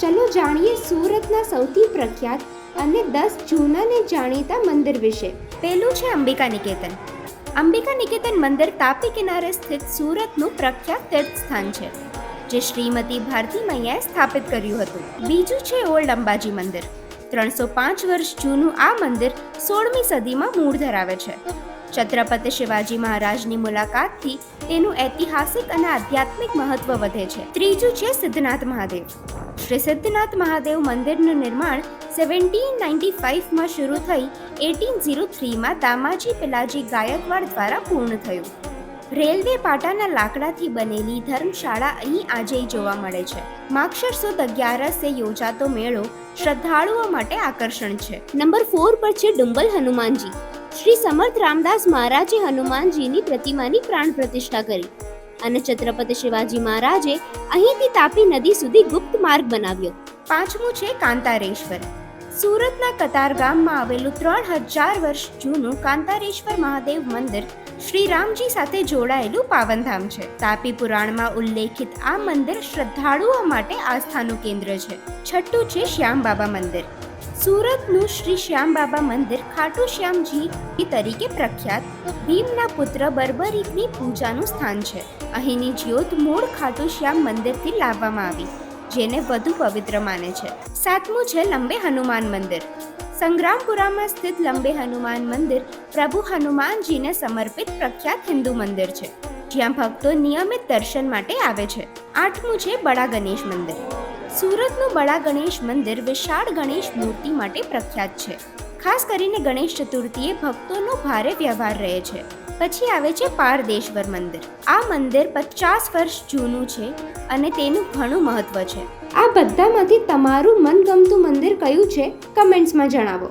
ચલો જાણીએ સુરતના સૌથી પ્રખ્યાત અને 10 જૂના ને જાણીતા મંદિર વિશે. પહેલું છે અંબિકા નિકેતન. અંબિકા નિકેતન મંદિર તાપી કિનારે સ્થિત સુરતનું પ્રખ્યાત તીર્થ સ્થાન છે, જે શ્રીમતી ભારતી મૈયાએ સ્થાપિત કર્યું હતું. બીજું છે ઓલ્ડ અંબાજી મંદિર. 305 વર્ષ જૂનું આ મંદિર 16મી સદીમાં મૂળ ધરાવે છે. છત્રપતિ શિવાજી મહારાજની મુલાકાતથી તેનું ઐતિહાસિક અને આધ્યાત્મિક મહત્વ વધે છે. ત્રીજું છે સિદ્ધનાથ મહાદેવ. શ્રી સિદ્ધનાથ મહાદેવ મંદિરનું નિર્માણ 1795માં શરૂ થઈ 1803માં દામાજી પિલાજી ગાયકવાડ દ્વારા પૂર્ણ થયું. રેલવે પાટાના લાકડાથી બનેલી ધર્મશાળા અહીં આજે જોવા મળે છે. માગશર સુદ 11 યોજાતો મેળો શ્રદ્ધાળુઓ માટે આકર્ષણ છે. નંબર 4 પર છે ડુંબલ હનુમાનજી. શ્રી સમર્થ રામદાસ મહારાજે હનુમાનજીની પ્રતિમાની પ્રાણ પ્રતિષ્ઠા કરી અને છત્રપતિ શિવાજી મહારાજે અહીંથી તાપી નદી સુધી ગુપ્ત માર્ગ બનાવ્યો. પાંચમું છે કાંતારેશ્વર. સુરતના કતાર ગામમાં આવેલું 3000 વર્ષ જૂનું કાંતારેશ્વર મહાદેવ મંદિર શ્રી રામજી સાથે જોડાયેલું પાવનધામ છે. તાપી પુરાણમાં ઉલ્લેખિત આ મંદિર શ્રદ્ધાળુઓ માટે આસ્થાનું કેન્દ્ર છે. છઠ્ઠું છે શ્યામ બાબા મંદિર. સુરતનું શ્રી શ્યામ બાબા મંદિર ખાટુ શ્યામજી તરીકે પ્રખ્યાત ભીમના પુત્ર બર્બરીકની પૂજાનું સ્થાન છે. અહીંની જ્યોત મૂળ ખાટુ શ્યામ મંદિરથી લાવવામાં આવી, જેને વધુ પવિત્ર માને છે. સાતમું છે લંબે હનુમાન મંદિર. સંગ્રામપુરામાં સ્થિત લંબે હનુમાન મંદિર પ્રભુ હનુમાનજીને સમર્પિત પ્રખ્યાત હિન્દુ મંદિર છે, જ્યાં ભક્તો નિયમિત દર્શન માટે આવે છે. આઠમું છે બડા ગણેશ મંદિર. સુરતનું બડા ગણેશ મંદિર વિશાળ ગણેશ મૂર્તિ માટે પ્રખ્યાત છે. ખાસ કરીને ગણેશ ચતુર્થીએ ભક્તોનો ભારે વ્યવહાર રહે છે. પછી આવે છે પારદેશ્વર મંદિર. આ મંદિર 50 વર્ષ જૂનું છે અને તેનું ઘણું મહત્વ છે. આ બધામાંથી તમારું મનગમતું મંદિર કયું છે? કમેન્ટ્સમાં જણાવો.